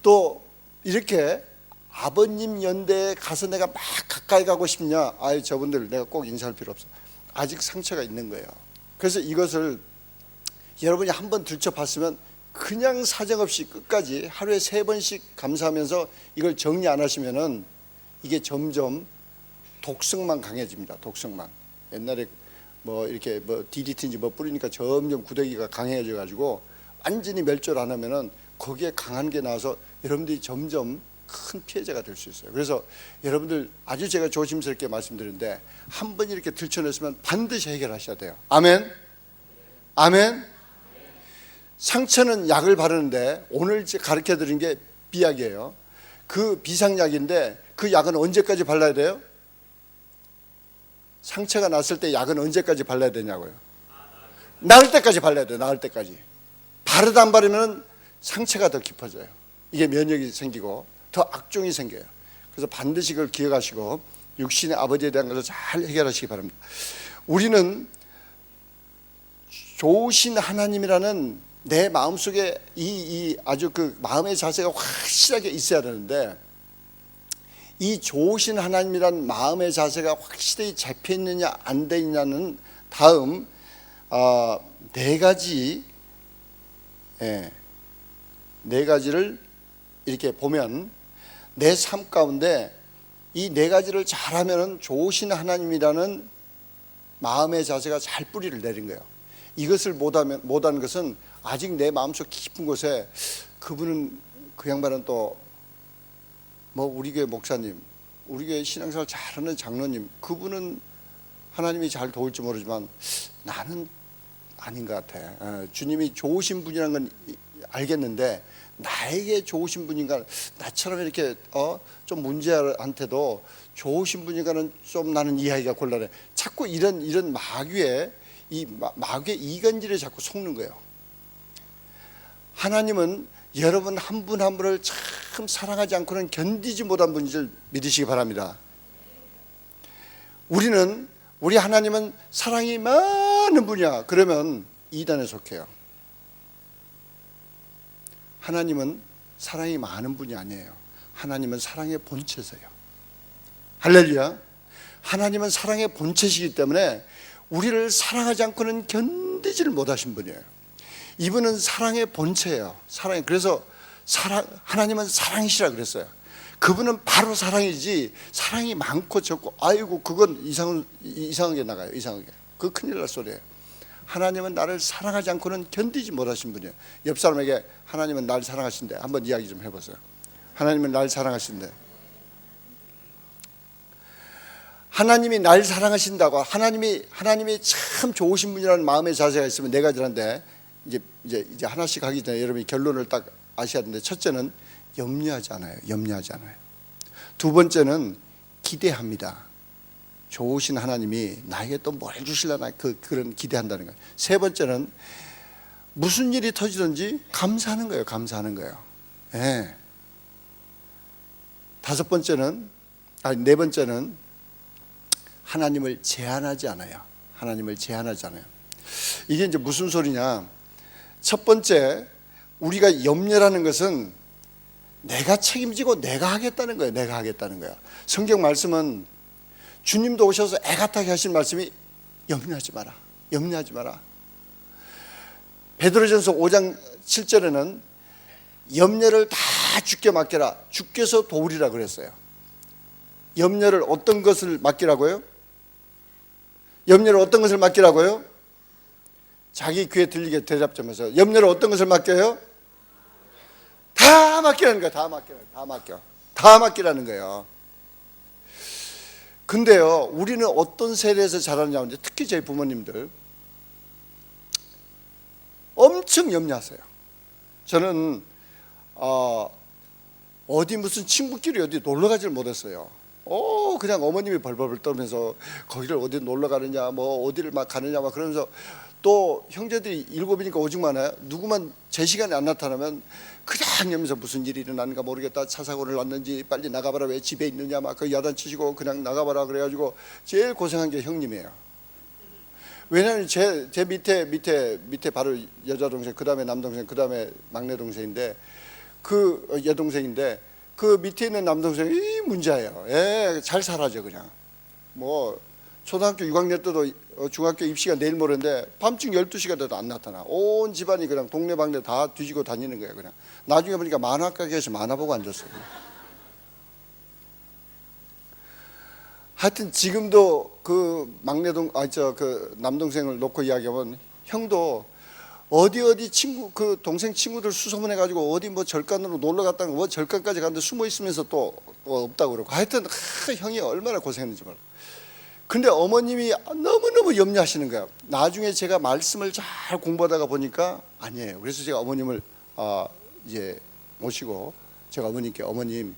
또 이렇게 아버님 연대에 가서 내가 막 가까이 가고 싶냐? 저분들 내가 꼭 인사할 필요 없어. 아직 상처가 있는 거예요. 그래서 이것을 여러분이 한번 들춰봤으면 그냥 사정없이 끝까지 하루에 3번씩 감사하면서 이걸 정리 안 하시면은 이게 점점 독성만 강해집니다. 독성만. 옛날에 이렇게 DDT인지 뿌리니까 점점 구더기가 강해져 가지고 완전히 멸절 안 하면은 거기에 강한 게 나와서 여러분들이 점점 큰 피해자가 될 수 있어요. 그래서 여러분들 아주 제가 조심스럽게 말씀드리는데, 한번 이렇게 들춰냈으면 반드시 해결하셔야 돼요. 아멘. 아멘. 상처는 약을 바르는데, 오늘 가르쳐 드린 게 비약이에요. 그 비상약인데 그 약은 언제까지 발라야 돼요? 상처가 났을 때 약은 언제까지 발라야 되냐고요? 나을 때까지 발라야 돼요. 나을 때까지. 바르다 안 바르면 상처가 더 깊어져요. 이게 면역이 생기고 더 악종이 생겨요. 그래서 반드시 그걸 기억하시고 육신의 아버지에 대한 것을 잘 해결하시기 바랍니다. 우리는 좋으신 하나님이라는 내 마음속에 이 아주 그 마음의 자세가 확실하게 있어야 되는데, 이 좋으신 하나님이란 마음의 자세가 확실히 잡혀 있느냐 안 돼 있냐는 다음 네 가지를 이렇게 보면, 내 삶 가운데 이 네 가지를 잘하면은 좋으신 하나님이라는 마음의 자세가 잘 뿌리를 내린 거예요. 이것을 못하는 것은 아직 내 마음속 깊은 곳에 그분은, 그 양반은 또 뭐 우리 교회 목사님, 우리 교회 신앙생활 잘하는 장로님, 그분은 하나님이 잘 도울지 모르지만 나는 아닌 것 같아. 주님이 좋으신 분이라는 건 알겠는데 나에게 좋으신 분인가, 나처럼 이렇게 좀 문제한테도 좋으신 분인가는 좀 나는 이해하기가 곤란해. 자꾸 이런 마귀의 이간질에 자꾸 속는 거예요. 하나님은 여러분 한 분 한 분을 참 사랑하지 않고는 견디지 못한 분인 줄 믿으시기 바랍니다. 우리 하나님은 사랑이 많은 분이야. 그러면 이단에 속해요. 하나님은 사랑이 많은 분이 아니에요. 하나님은 사랑의 본체세요. 할렐루야. 하나님은 사랑의 본체시기 때문에 우리를 사랑하지 않고는 견디지를 못하신 분이에요. 이분은 사랑의 본체예요. 그래서 하나님은 사랑이시라 그랬어요. 그분은 바로 사랑이지, 사랑이 많고 적고 아이고 그건 이상하게 나가요. 이상하게. 그거 큰일 날 소리예요. 하나님은 나를 사랑하지 않고는 견디지 못하신 분이에요. 옆 사람에게 하나님은 날 사랑하신대 한번 이야기 좀 해보세요. 하나님은 날 사랑하신대. 하나님이 날 사랑하신다고, 하나님이 참 좋으신 분이라는 마음의 자세가 있으면 네 가지란데, 이제 하나씩 하기 전에 여러분이 결론을 딱 아셔야 되는데, 첫째는 염려하지 않아요. 두 번째는 기대합니다. 좋으신 하나님이 나에게 또 뭘 주실려나 그런 기대한다는 거예요. 세 번째는 무슨 일이 터지든지 감사하는 거예요. 네. 네 번째는 하나님을 제한하지 않아요. 이게 이제 무슨 소리냐? 첫 번째, 우리가 염려라는 것은 내가 책임지고 내가 하겠다는 거예요. 성경 말씀은 주님도 오셔서 애같하게 하신 말씀이 염려하지 마라. 베드로전서 5장 7절에는 염려를 다 주께 맡겨라, 주께서 도우리라 그랬어요. 염려를 어떤 것을 맡기라고요? 자기 귀에 들리게 대답 좀 해서, 염려를 어떤 것을 맡겨요? 다 맡기라는 거예요. 다 맡기라는 거예요. 근데요, 우리는 어떤 세대에서 자라느냐 하는데, 특히 저희 부모님들 엄청 염려하세요. 저는 어디 무슨 친구끼리 어디 놀러 가지를 못했어요. 그냥 어머님이 벌벌 떨면서 거기를 어디 놀러 가느냐, 뭐 어디를 막 가느냐 막 그러면서, 또 형제들이 7이니까 오직 많아요. 누구만 제 시간에 안 나타나면 그냥 하면서 무슨 일이 일어나는가 모르겠다, 차 사고를 났는지 빨리 나가봐라, 왜 집에 있느냐 막 그 야단치시고 그냥 나가봐라 그래가지고 제일 고생한 게 형님이에요. 왜냐하면 제 밑에 바로 여자 동생, 그 다음에 남동생, 그 다음에 막내 동생인데, 그 여동생인데 그 밑에 있는 남동생이 문제예요. 잘 살아죠. 그냥 뭐 초등학교 6학년 때도 중학교 입시가 내일 모레인데 밤중 12시가 돼도 안 나타나. 온 집안이 그냥 동네방네 다 뒤지고 다니는 거예요. 그냥 나중에 보니까 만화 가게에서 만화 보고 앉았어요. 하여튼 지금도 그 그 남동생을 놓고 이야기하면, 형도 어디 친구, 그 동생 친구들 수소문해 가지고 어디 뭐 절간으로 놀러 갔다가 뭐 절간까지 갔는데 숨어 있으면서 또 없다고 그러고, 하여튼 형이 얼마나 고생했는지 몰라. 근데 어머님이 너무너무 염려하시는 거예요. 나중에 제가 말씀을 잘 공부하다가 보니까 아니에요. 그래서 제가 어머님을 이제 모시고 제가 어머님께, 어머님,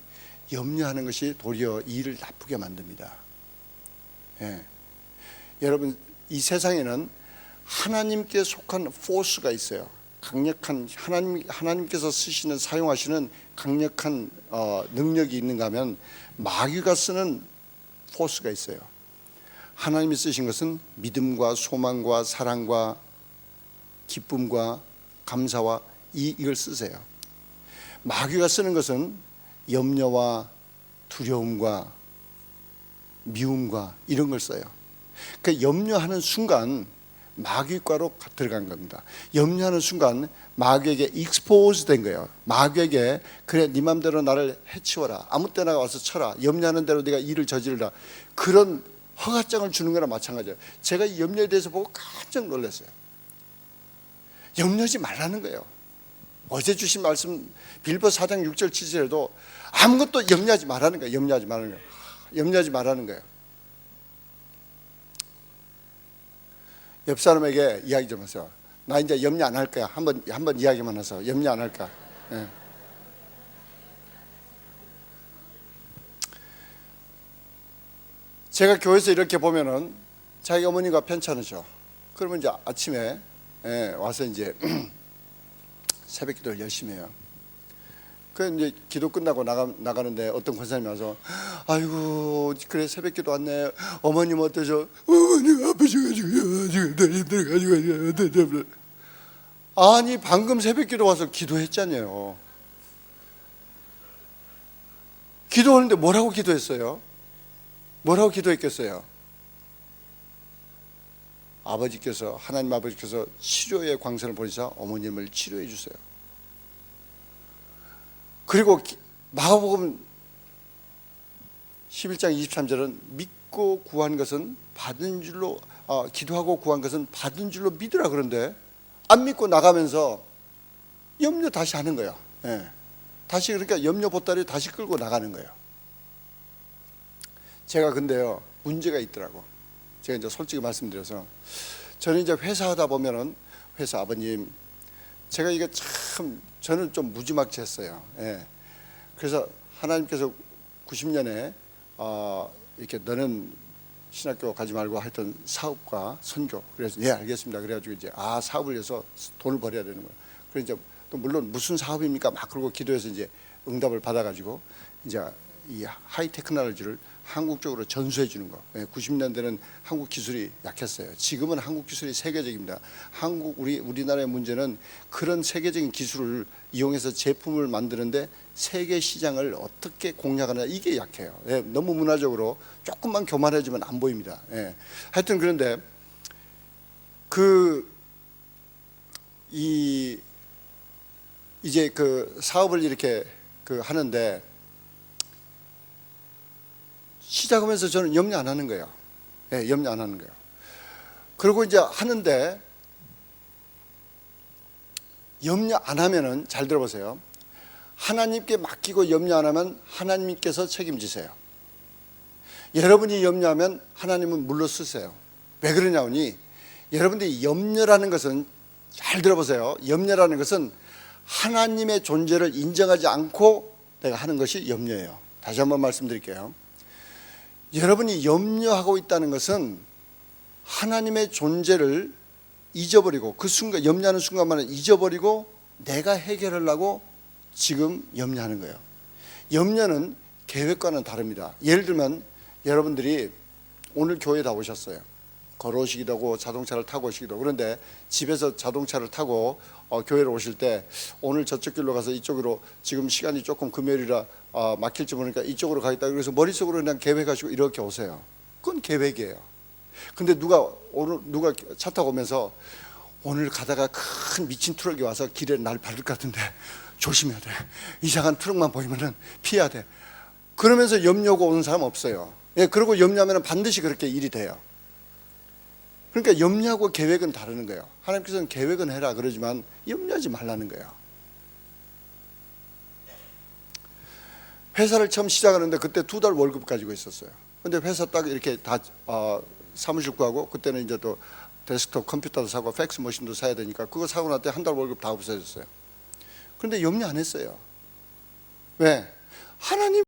염려하는 것이 도리어 일을 나쁘게 만듭니다. 여러분, 이 세상에는 하나님께 속한 포스가 있어요. 강력한 하나님께서 쓰시는, 사용하시는 강력한 능력이 있는가 하면, 마귀가 쓰는 포스가 있어요. 하나님이 쓰신 것은 믿음과 소망과 사랑과 기쁨과 감사와 이걸 쓰세요. 마귀가 쓰는 것은 염려와 두려움과 미움과 이런 걸 써요. 그 염려하는 순간 마귀과로 들어간 겁니다. 염려하는 순간 마귀에게 익스포즈 된 거예요. 마귀에게 그래 네 맘대로 나를 해치워라, 아무 때나 와서 쳐라, 염려하는 대로 네가 일을 저지르라, 그런 허가장을 주는 거랑 마찬가지예요. 제가 이 염려에 대해서 보고 깜짝 놀랐어요. 염려하지 말라는 거예요. 어제 주신 말씀 빌보 4장 6절 7절에도 아무것도 염려하지 말라는 거예요. 염려하지 말라는 거예요. 염려하지 말라는 거예요. 옆 사람에게 이야기 좀 하세요. 나 이제 염려 안 할 거야. 한번 이야기만 해서 염려 안 할까. 예. 제가 교회에서 이렇게 보면은 자기 어머니가 편찮으셔. 그러면 이제 아침에 와서 이제 새벽 기도를 열심히 해요. 그 이제 기도 끝나고 나가는데 어떤 권사님이 와서 아이고 그래 새벽 기도 왔네. 어머님 어떠셔? 어머님 아프셔가지고 나 힘들어가지고. 아니 방금 새벽 기도 와서 기도했잖아요. 기도하는데 뭐라고 기도했어요? 뭐라고 기도했겠어요? 아버지께서, 하나님 아버지께서 치료의 광선을 보내사 어머님을 치료해 주세요. 그리고 마가복음 11장 23절은 믿고 구한 것은 받은 줄로, 기도하고 구한 것은 받은 줄로 믿으라 그런데 안 믿고 나가면서 염려 다시 하는 거예요. 예. 다시 그러니까 염려 보따리 다시 끌고 나가는 거예요. 제가 근데요 문제가 있더라고. 제가 이제 솔직히 말씀드려서 저는 이제 회사 하다 보면은 회사 아버님 제가 이게 참 저는 좀 무지막지했어요. 예. 그래서 하나님께서 90년에 이렇게 너는 신학교 가지 말고 하여튼 사업과 선교. 그래서 예 알겠습니다. 그래가지고 이제 사업을 위해서 돈을 벌여야 되는 거예요. 그래서 이제 또 물론 무슨 사업입니까? 막 그러고 기도해서 이제 응답을 받아가지고 이제 이 하이 테크놀로지를 한국 쪽으로 전수해 주는 거. 90년대는 한국 기술이 약했어요. 지금은 한국 기술이 세계적입니다. 우리나라의 문제는 그런 세계적인 기술을 이용해서 제품을 만드는데 세계 시장을 어떻게 공략하나 이게 약해요. 너무 문화적으로 조금만 교만해지면 안 보입니다. 하여튼 그런데 이제 그 사업을 이렇게 하는데 시작하면서 저는 염려 안 하는 거예요. 염려 안 하는 거예요. 그리고 이제 하는데 염려 안 하면은 잘 들어보세요. 하나님께 맡기고 염려 안 하면 하나님께서 책임지세요. 여러분이 염려하면 하나님은 물러서세요. 왜 그러냐니 여러분들이 염려라는 것은 잘 들어보세요. 염려라는 것은 하나님의 존재를 인정하지 않고 내가 하는 것이 염려예요. 다시 한번 말씀드릴게요. 여러분이 염려하고 있다는 것은 하나님의 존재를 잊어버리고 그 순간 염려하는 순간만에 잊어버리고 내가 해결하려고 지금 염려하는 거예요. 염려는 계획과는 다릅니다. 예를 들면 여러분들이 오늘 교회에 다 오셨어요. 걸어오시기도 하고 자동차를 타고 오시기도 하고. 그런데 집에서 자동차를 타고 교회를 오실 때 오늘 저쪽 길로 가서 이쪽으로 지금 시간이 조금 금요일이라 막힐지 모르니까 이쪽으로 가겠다. 그래서 머릿속으로 그냥 계획하시고 이렇게 오세요. 그건 계획이에요. 근데 누가 차 타고 오면서 오늘 가다가 큰 미친 트럭이 와서 길에 날 밟을 것 같은데 조심해야 돼. 이상한 트럭만 보이면은 피해야 돼. 그러면서 염려하고 오는 사람 없어요. 그리고 염려하면 반드시 그렇게 일이 돼요. 그러니까 염려하고 계획은 다르는 거예요. 하나님께서는 계획은 해라 그러지만 염려하지 말라는 거예요. 회사를 처음 시작하는데 그때 2달 월급 가지고 있었어요. 근데 회사 딱 이렇게 다 사무실 구하고 그때는 이제 또 데스크톱 컴퓨터도 사고 팩스 머신도 사야 되니까 그거 사고 났더니 한 달 월급 다 없어졌어요. 그런데 염려 안 했어요. 왜? 하나님